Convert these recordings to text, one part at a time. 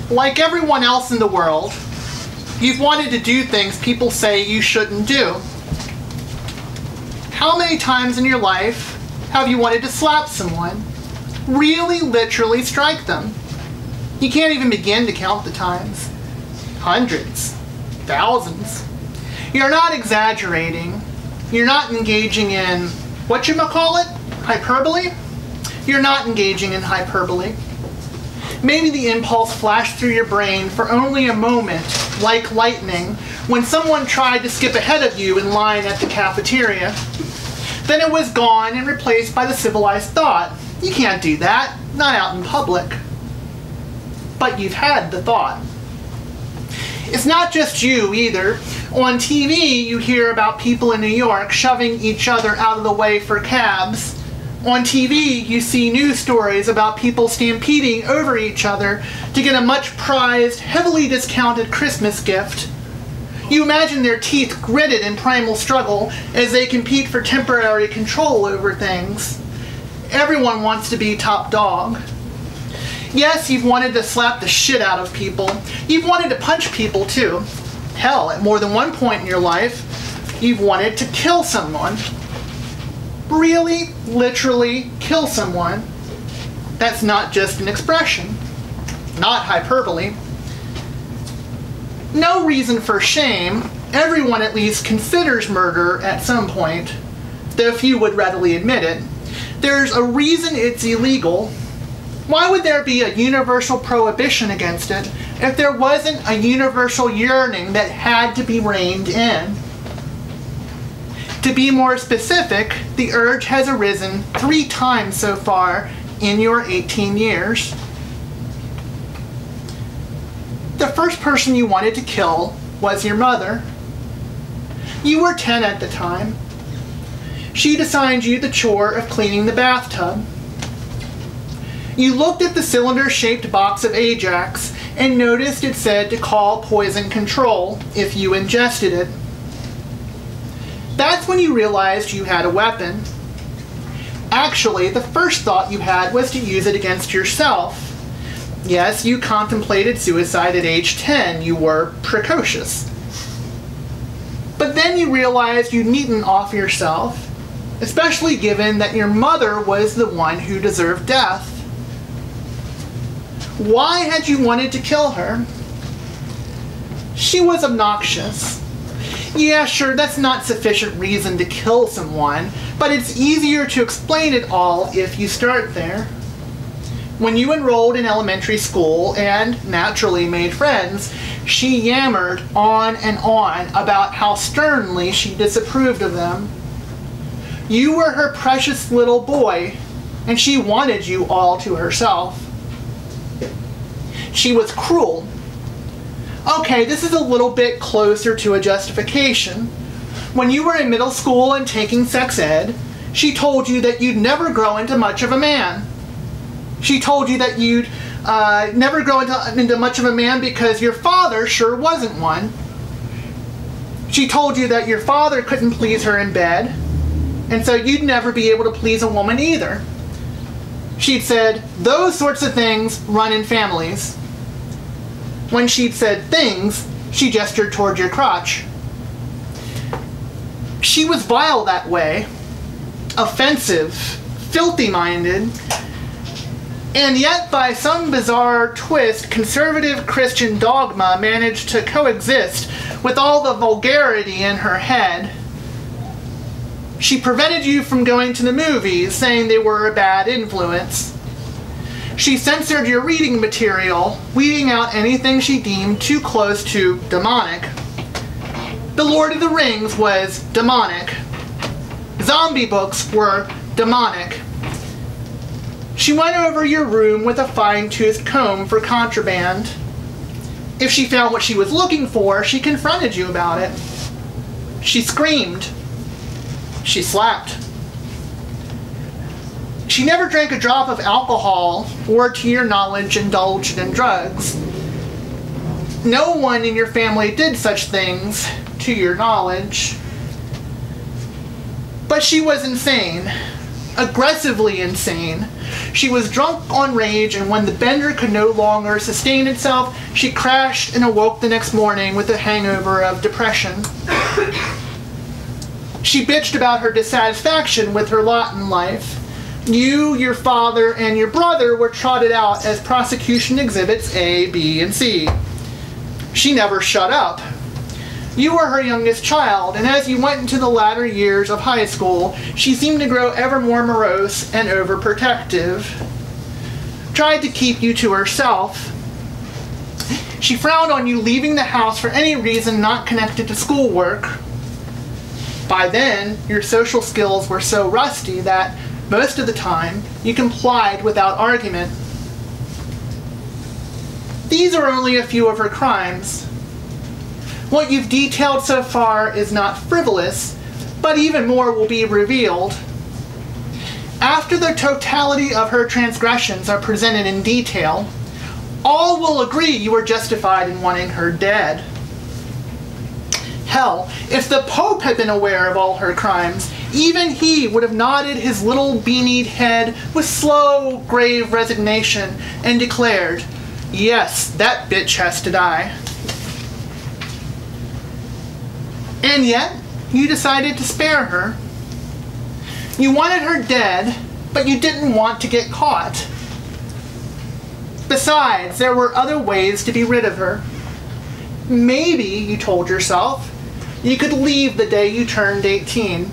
Like everyone else in the world, you've wanted to do things people say you shouldn't do. How many times in your life have you wanted to slap someone? Really, literally strike them? You can't even begin to count the times. Hundreds. Thousands. You're not exaggerating. You're not engaging in, whatchamacallit? Hyperbole? You're not engaging in hyperbole. Maybe the impulse flashed through your brain for only a moment, like lightning, when someone tried to skip ahead of you in line at the cafeteria. Then it was gone and replaced by the civilized thought, you can't do that, not out in public. But you've had the thought. It's not just you either. On TV, you hear about people in New York shoving each other out of the way for cabs. On TV, you see news stories about people stampeding over each other to get a much prized, heavily discounted Christmas gift. You imagine their teeth gritted in primal struggle as they compete for temporary control over things. Everyone wants to be top dog. Yes, you've wanted to slap the shit out of people. You've wanted to punch people too. Hell, at more than one point in your life, you've wanted to kill someone. Really, literally kill someone. That's not just an expression. Not hyperbole. No reason for shame. Everyone at least considers murder at some point, though few would readily admit it. There's a reason it's illegal. Why would there be a universal prohibition against it if there wasn't a universal yearning that had to be reined in? To be more specific, the urge has arisen 3 times so far in your 18 years. The first person you wanted to kill was your mother. You were 10 at the time. She'd assigned you the chore of cleaning the bathtub. You looked at the cylinder-shaped box of Ajax and noticed it said to call poison control if you ingested it. That's when you realized you had a weapon. Actually, the first thought you had was to use it against yourself. Yes, you contemplated suicide at age 10. You were precocious. But then you realized you needn't off yourself, especially given that your mother was the one who deserved death. Why had you wanted to kill her? She was obnoxious. Yeah, sure, that's not sufficient reason to kill someone, but it's easier to explain it all if you start there. When you enrolled in elementary school and naturally made friends, she yammered on and on about how sternly she disapproved of them. You were her precious little boy, and she wanted you all to herself. She was cruel. Okay, this is a little bit closer to a justification. When you were in middle school and taking sex ed, she told you that you'd never grow into much of a man. She told you that you'd never grow into much of a man because your father sure wasn't one. She told you that your father couldn't please her in bed, and so you'd never be able to please a woman either. She'd said, those sorts of things run in families. When she'd said things, she gestured toward your crotch. She was vile that way, offensive, filthy-minded, and yet by some bizarre twist, conservative Christian dogma managed to coexist with all the vulgarity in her head. She prevented you from going to the movies, saying they were a bad influence. She censored your reading material, weeding out anything she deemed too close to demonic. The Lord of the Rings was demonic. Zombie books were demonic. She went over your room with a fine-toothed comb for contraband. If she found what she was looking for, she confronted you about it. She screamed. She slapped. She never drank a drop of alcohol or, to your knowledge, indulged in drugs. No one in your family did such things, to your knowledge. But she was insane. aggressively insane. She was drunk on rage, and when the bender could no longer sustain itself, she crashed and awoke the next morning with a hangover of depression. She bitched about her dissatisfaction with her lot in life. You, your father, and your brother were trotted out as prosecution exhibits A, B, and C. She never shut up. You were her youngest child, and as you went into the latter years of high school, she seemed to grow ever more morose and overprotective. Tried to keep you to herself. She frowned on you leaving the house for any reason not connected to schoolwork. By then, your social skills were so rusty that, most of the time, you complied without argument. These are only a few of her crimes. What you've detailed so far is not frivolous, but even more will be revealed. After the totality of her transgressions are presented in detail, all will agree you were justified in wanting her dead. Hell, if the Pope had been aware of all her crimes, even he would have nodded his little beanied head with slow, grave resignation and declared, "Yes, that bitch has to die." And yet, you decided to spare her. You wanted her dead, but you didn't want to get caught. Besides, there were other ways to be rid of her. Maybe, you told yourself, you could leave the day you turned 18.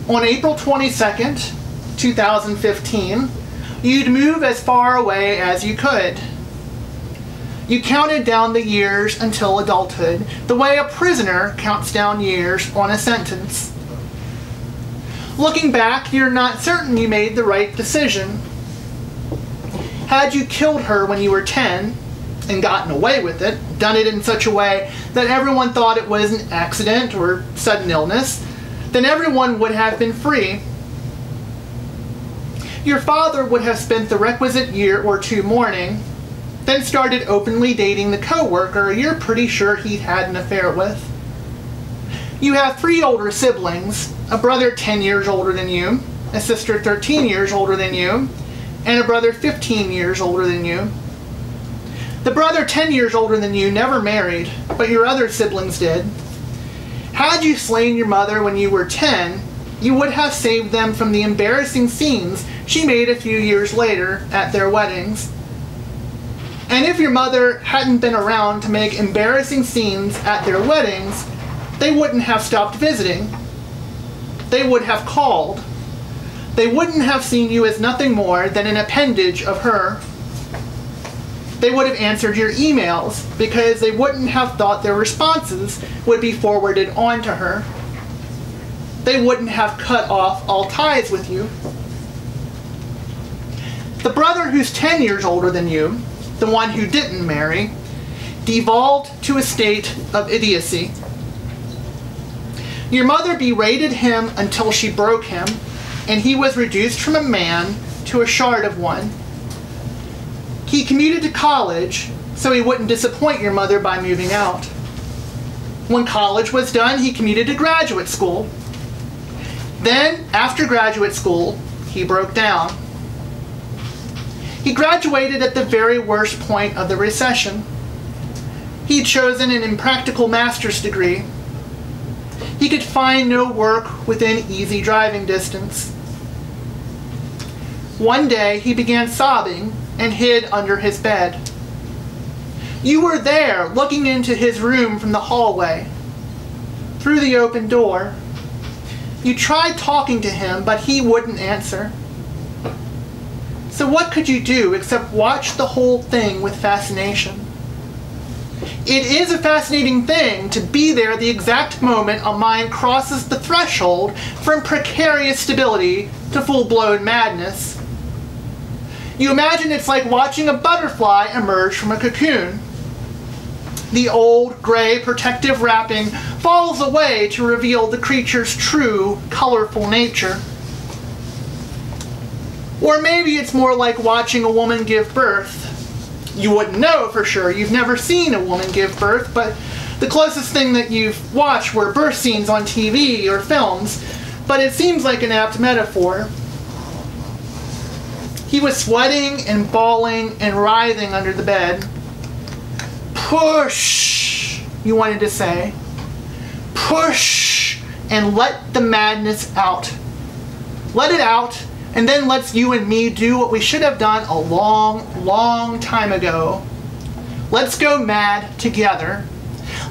On April 22nd, 2015, you'd move as far away as you could. You counted down the years until adulthood, the way a prisoner counts down years on a sentence. Looking back, you're not certain you made the right decision. Had you killed her when you were 10, and gotten away with it, done it in such a way that everyone thought it was an accident or sudden illness, then everyone would have been free. Your father would have spent the requisite year or two mourning, then started openly dating the co-worker you're pretty sure he'd had an affair with. You have 3 older siblings, a brother 10 years older than you, a sister 13 years older than you, and a brother 15 years older than you. The brother 10 years older than you never married, but your other siblings did. Had you slain your mother when you were 10, you would have saved them from the embarrassing scenes she made a few years later at their weddings. And if your mother hadn't been around to make embarrassing scenes at their weddings, they wouldn't have stopped visiting. They would have called. They wouldn't have seen you as nothing more than an appendage of her. They would have answered your emails because they wouldn't have thought their responses would be forwarded on to her. They wouldn't have cut off all ties with you. The brother who's 10 years older than you, the one who didn't marry, devolved to a state of idiocy. Your mother berated him until she broke him, and he was reduced from a man to a shard of one. He commuted to college so he wouldn't disappoint your mother by moving out. When college was done, he commuted to graduate school. Then, after graduate school, he broke down. He graduated at the very worst point of the recession. He'd chosen an impractical master's degree. He could find no work within easy driving distance. One day, he began sobbing and hid under his bed. You were there, looking into his room from the hallway, through the open door. You tried talking to him, but he wouldn't answer. So what could you do except watch the whole thing with fascination? It is a fascinating thing to be there at the exact moment a mind crosses the threshold from precarious stability to full-blown madness. You imagine it's like watching a butterfly emerge from a cocoon. The old, gray, protective wrapping falls away to reveal the creature's true, colorful nature. Or maybe it's more like watching a woman give birth. You wouldn't know for sure. You've never seen a woman give birth, but the closest thing that you've watched were birth scenes on TV or films. but it seems like an apt metaphor. He was sweating and bawling and writhing under the bed. Push, you wanted to say. Push and let the madness out. Let it out, and then let's you and me do what we should have done a long, long time ago. Let's go mad together.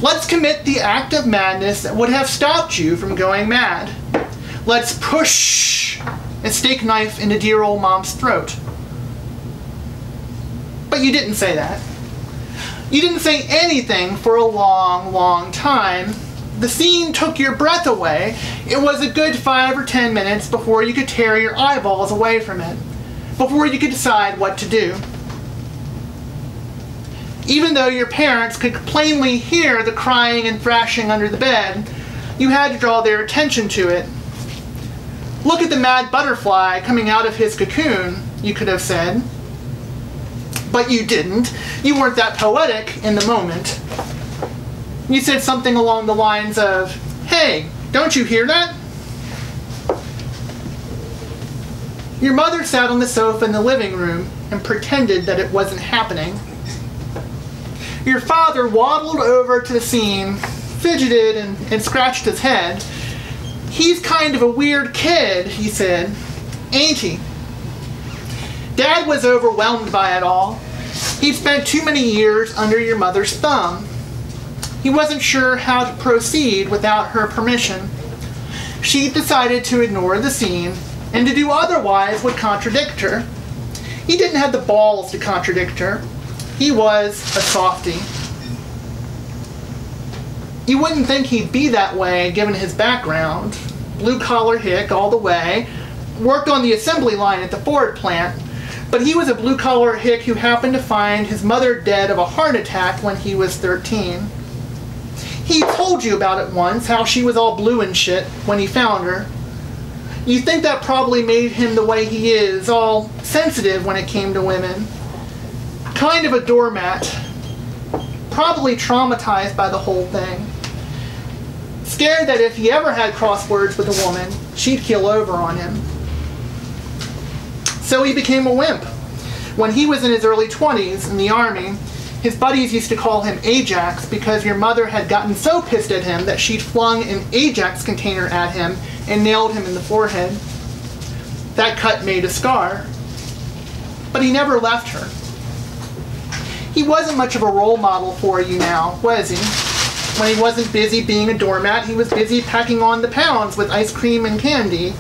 Let's commit the act of madness that would have stopped you from going mad. Let's push a steak knife into dear old Mom's throat. But you didn't say that. You didn't say anything for a long, long time. The scene took your breath away. It was a good 5 or 10 minutes before you could tear your eyeballs away from it, before you could decide what to do. Even though your parents could plainly hear the crying and thrashing under the bed, you had to draw their attention to it. Look at the mad butterfly coming out of his cocoon, you could have said. But you didn't. You weren't that poetic in the moment. You said something along the lines of, "Hey, don't you hear that?" Your mother sat on the sofa in the living room and pretended that it wasn't happening. Your father waddled over to the scene, fidgeted and scratched his head. "He's kind of a weird kid," he said, "ain't he?" Dad was overwhelmed by it all. He'd spent too many years under your mother's thumb. He wasn't sure how to proceed without her permission. She decided to ignore the scene, and to do otherwise would contradict her. He didn't have the balls to contradict her. He was a softie. You wouldn't think he'd be that way given his background. Blue-collar hick all the way, worked on the assembly line at the Ford plant, but he was a blue-collar hick who happened to find his mother dead of a heart attack when he was 13. He told you about it once, how she was all blue and shit when he found her. You think that probably made him the way he is, all sensitive when it came to women. Kind of a doormat. Probably traumatized by the whole thing. Scared that if he ever had crosswords with a woman, she'd keel over on him. So he became a wimp. When he was in his early 20s in the Army, his buddies used to call him Ajax because your mother had gotten so pissed at him that she'd flung an Ajax container at him and nailed him in the forehead. That cut made a scar. But he never left her. He wasn't much of a role model for you now, was he? When he wasn't busy being a doormat, he was busy packing on the pounds with ice cream and candy,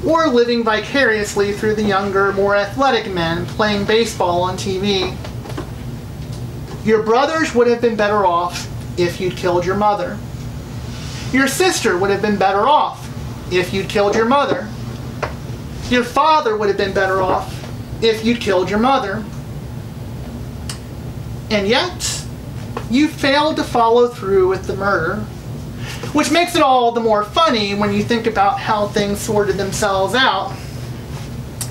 or living vicariously through the younger, more athletic men playing baseball on TV. Your brothers would have been better off if you'd killed your mother. Your sister would have been better off if you'd killed your mother. Your father would have been better off if you'd killed your mother. And yet, you failed to follow through with the murder, which makes it all the more funny when you think about how things sorted themselves out.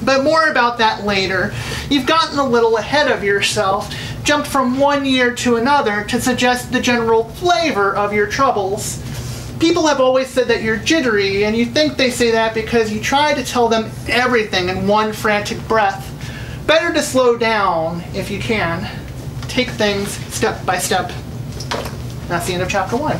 But more about that later. You've gotten a little ahead of yourself, jumped from one year to another to suggest the general flavor of your troubles. People have always said that you're jittery, and you think they say that because you try to tell them everything in one frantic breath. Better to slow down if you can. Take things step by step. That's the end of chapter 1.